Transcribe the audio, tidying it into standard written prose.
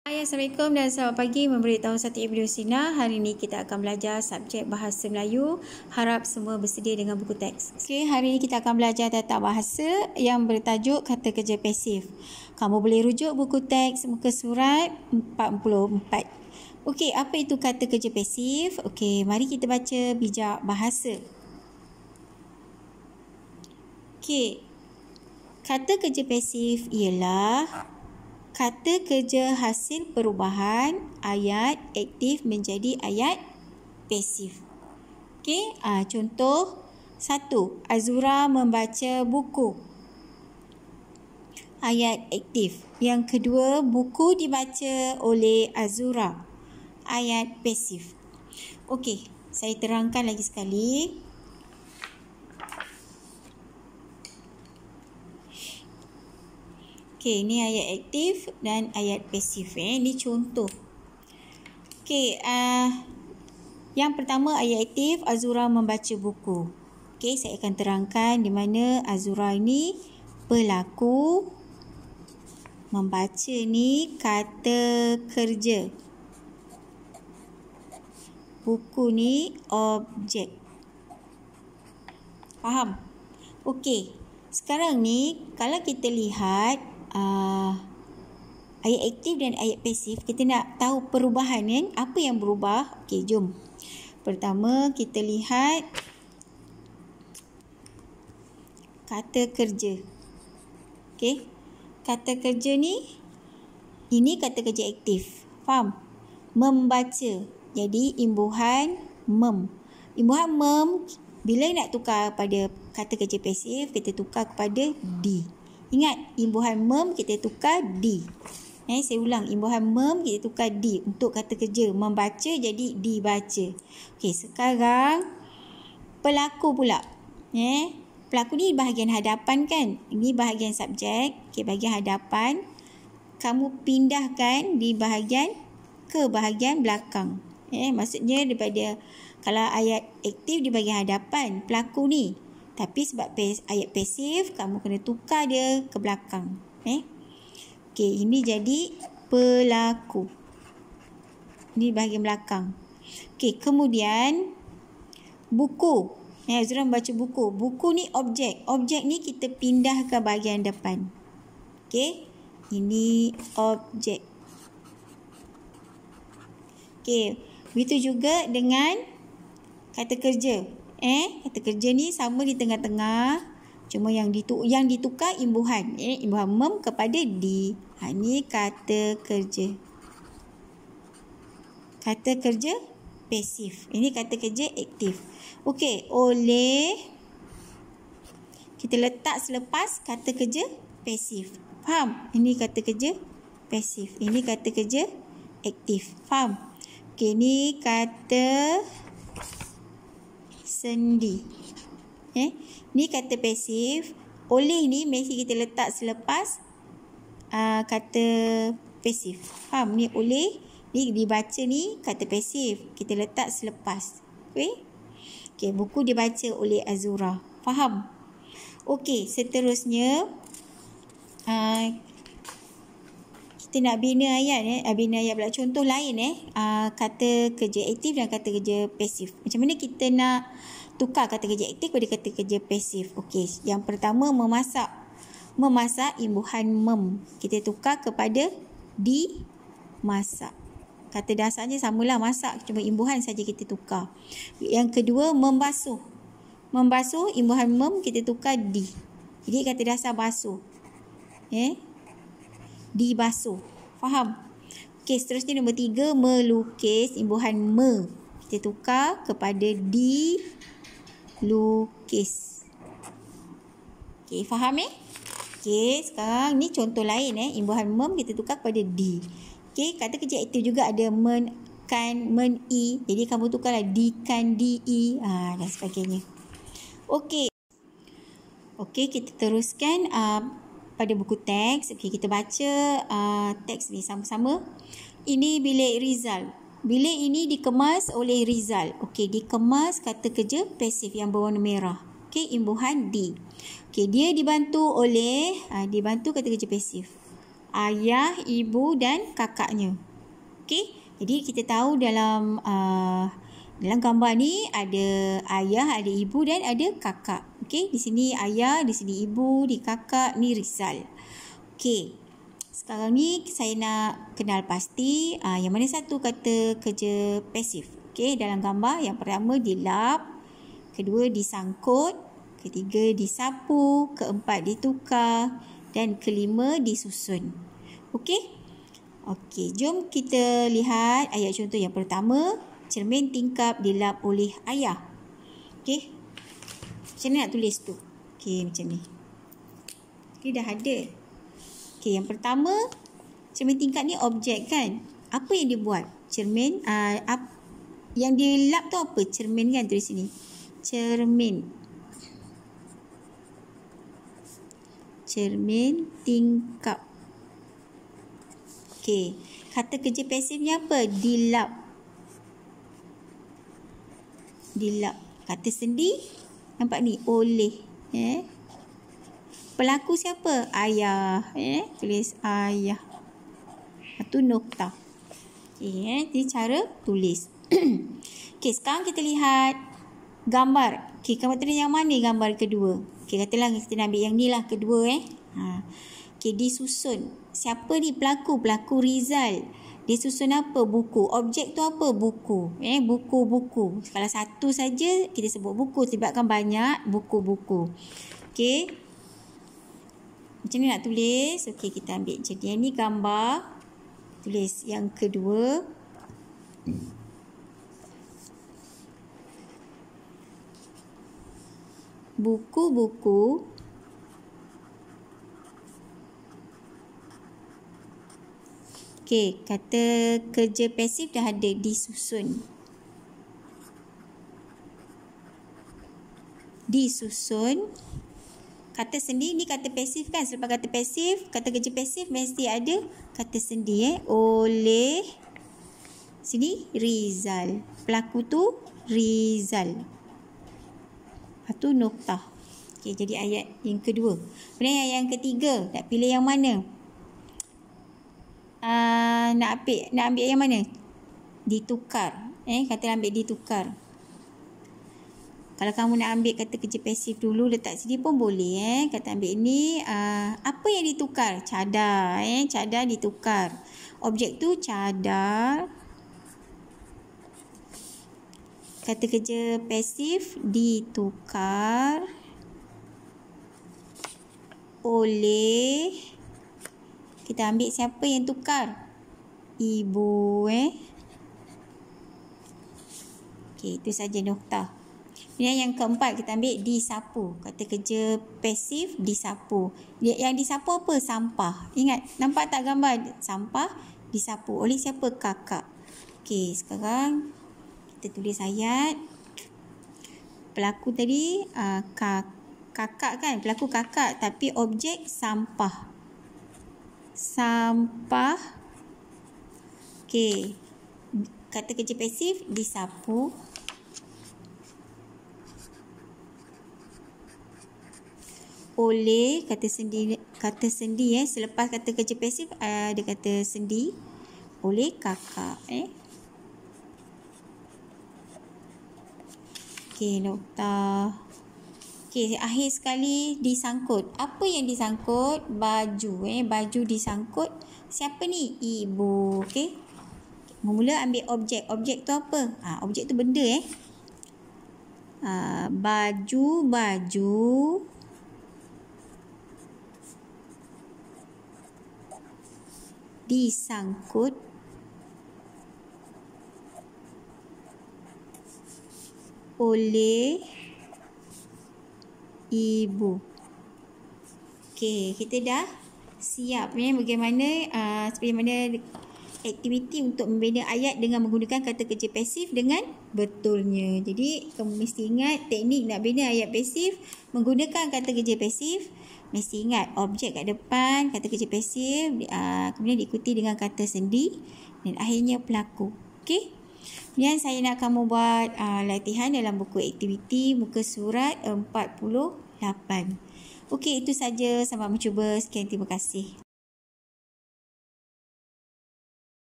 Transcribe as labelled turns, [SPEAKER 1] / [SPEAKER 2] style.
[SPEAKER 1] Hai, Assalamualaikum dan selamat pagi. Memberitahu satu video Sina. Hari ini kita akan belajar subjek Bahasa Melayu. Harap semua bersedia dengan buku teks. Okey, hari ini kita akan belajar tentang bahasa yang bertajuk kata kerja pasif. Kamu boleh rujuk buku teks muka surat 44. Okey, apa itu kata kerja pasif? Okey, mari kita baca bijak bahasa. Okey, kata kerja pasif ialah kata kerja hasil perubahan ayat aktif menjadi ayat pasif. Okey, contoh 1. Azura membaca buku. Ayat aktif. Yang kedua, buku dibaca oleh Azura. Ayat pasif. Okey, saya terangkan lagi sekali. Okey, ini ayat aktif dan ayat pasif. Ini contoh. Okey, yang pertama ayat aktif, Azura membaca buku. Okey, saya akan terangkan di mana Azura ini pelaku, membaca ni kata kerja. Buku ni objek. Faham? Okey, sekarang ni kalau kita lihat ayat aktif dan ayat pasif, kita nak tahu perubahan kan? Apa yang berubah? Okey, jom. Pertama, kita lihat kata kerja. Okey. Kata kerja ni, ini kata kerja aktif. Faham? Membaca. Jadi, imbuhan mem. Imbuhan mem, bila nak tukar pada kata kerja pasif, kita tukar kepada di. Ingat, imbuhan mem kita tukar di. Saya ulang, imbuhan mem kita tukar di untuk kata kerja. Membaca jadi dibaca. Okey, sekarang pelaku pula. Pelaku ni bahagian hadapan kan? Ini bahagian subjek. Okey, bahagian hadapan. Kamu pindahkan di bahagian ke bahagian belakang. Maksudnya daripada kalau ayat aktif di bahagian hadapan pelaku ni. Tapi sebab ayat pasif, kamu kena tukar dia ke belakang. Okey, ini jadi pelaku. Ini bahagian belakang. Okey, kemudian buku. Azura membaca buku. Buku ni objek. Objek ni kita pindah ke bahagian depan. Okey, ini objek. Okey, begitu juga dengan kata kerja. Kata kerja ni sama di tengah-tengah. Cuma yang ditukar imbuhan. Imbuhan mem kepada di. Ini kata kerja. Kata kerja pasif. Ini kata kerja aktif. Okey, oleh kita letak selepas kata kerja pasif. Faham? Ini kata kerja pasif. Ini kata kerja aktif. Faham? Okey, ini kata sendi. Ni kata pasif. Oleh ni mesti kita letak selepas kata pasif. Faham? Ni oleh. Ni dibaca ni kata pasif. Kita letak selepas. Okey, buku dibaca oleh Azura. Faham? Okey, seterusnya kita nak bina ayat. Bina ayat pula. Contoh lain kata kerja aktif dan kata kerja pasif. Macam mana kita nak tukar kata kerja aktif pada kata kerja pasif? Okey, yang pertama memasak. Memasak imbuhan mem. Kita tukar kepada dimasak. Kata dasarnya samalah masak, cuma imbuhan saja kita tukar. Yang kedua membasuh. Membasuh imbuhan mem kita tukar di. Jadi kata dasar basuh. Dibasuh. Faham? Okey, seterusnya nombor 3 melukis imbuhan me. Kita tukar kepada dilukis. Okey, faham Okey, sekarang ni contoh lain imbuhan mem kita tukar kepada di. Okey, kata kerja aktif juga ada men, kan, men, i. Jadi kamu tukarlah di, kan, di, i dan sebagainya. Okey. Okey, kita teruskan pada buku teks. Okey, kita baca teks ni sama-sama. Ini bilik Rizal. Bilik ini dikemas oleh Rizal. Okey, dikemas kata kerja pasif yang berwarna merah. Okey, imbuhan di. Okey, dia dibantu oleh dibantu kata kerja pasif. ayah, ibu dan kakaknya. Okey, jadi kita tahu dalam gambar ni ada ayah, ada ibu dan ada kakak. Okey, di sini ayah, di sini ibu, di kakak ni Rizal. Okey. Sekarang ni saya nak kenal pasti yang mana satu kata kerja pasif. Okey, dalam gambar yang pertama dilap, kedua disangkut, ketiga disapu, keempat ditukar dan kelima disusun. Okey? Okey, jom kita lihat ayat contoh yang pertama. Cermin tingkap dilap oleh ayah. Okey. Macam mana nak tulis tu? Okey, macam ni. Okey, dah ada. Okey, yang pertama, cermin tingkap ni objek kan? Apa yang dia buat? Cermin, yang dilap tu apa? Cermin kan, tulis sini. Cermin. Cermin tingkap. Okey, kata kerja pasifnya apa? Dilap. Dilap. Kata sendi, nampak ni? Oleh. Pelaku siapa? Ayah. Tulis ayah. Itu nokta. Okey, ini cara tulis. Okey, sekarang kita lihat gambar. Okey, gambar tu yang mana gambar kedua? Okey, katalah kita nak ambil yang ni lah kedua Okey, disusun. Siapa ni pelaku? Pelaku Rizal. Dia susun apa? Buku. Objek tu apa? Buku. Buku-buku. Kalau satu saja kita sebut buku, sebabkan banyak buku-buku. Okey. Macam ni nak tulis. Okey, kita ambil. Jadi yang ni gambar. Tulis yang kedua. Buku-buku. Okey, kata kerja pasif dah ada, disusun. Disusun. Kata sendi ni kata pasif kan? Selepas kata pasif, kata kerja pasif mesti ada kata sendi oleh. Sini Rizal. Pelaku tu Rizal. Lepas tu nokta. Okey, jadi ayat yang kedua. Kemudian ayat yang ketiga, nak pilih yang mana? Nak ambil yang mana? Ditukar. Kata ambil ditukar. Kalau kamu nak ambil kata kerja pasif dulu, letak sini pun boleh. Kata ambil ni, apa yang ditukar? Cadar. Cadar ditukar. Objek tu cadar. Kata kerja pasif ditukar oleh, kita ambil siapa yang tukar? Ibu. Okey, itu saja nokta. Kemudian yang keempat kita ambil disapu. Kata kerja pasif disapu. Yang disapu apa? Sampah. Ingat, nampak tak gambar? Sampah disapu. Oleh siapa? Kakak. Okey, sekarang kita tulis ayat. Pelaku tadi kakak kan? Pelaku kakak, tapi objek sampah. Sampah. Okey. Kata kerja pasif disapu. Oleh kata sendi selepas kata kerja pasif ada kata sendi oleh kakak okey, nokta. Okey, akhir sekali disangkut. Apa yang disangkut? Baju. Baju disangkut. Siapa ni? Ibu. Okey. Mula ambil objek. Objek tu apa? Objek tu benda baju disangkut oleh ibu. Okey, kita dah siap bagaimana aktiviti untuk membina ayat dengan menggunakan kata kerja pasif dengan betulnya. Jadi, kamu mesti ingat teknik nak bina ayat pasif menggunakan kata kerja pasif. Mesti ingat objek kat depan, kata kerja pasif, kemudian diikuti dengan kata sendi dan akhirnya pelaku. Okey? Kemudian saya nak kamu buat latihan dalam buku aktiviti muka surat 48. Okey, itu saja. Selamat mencuba. Sekian, terima kasih.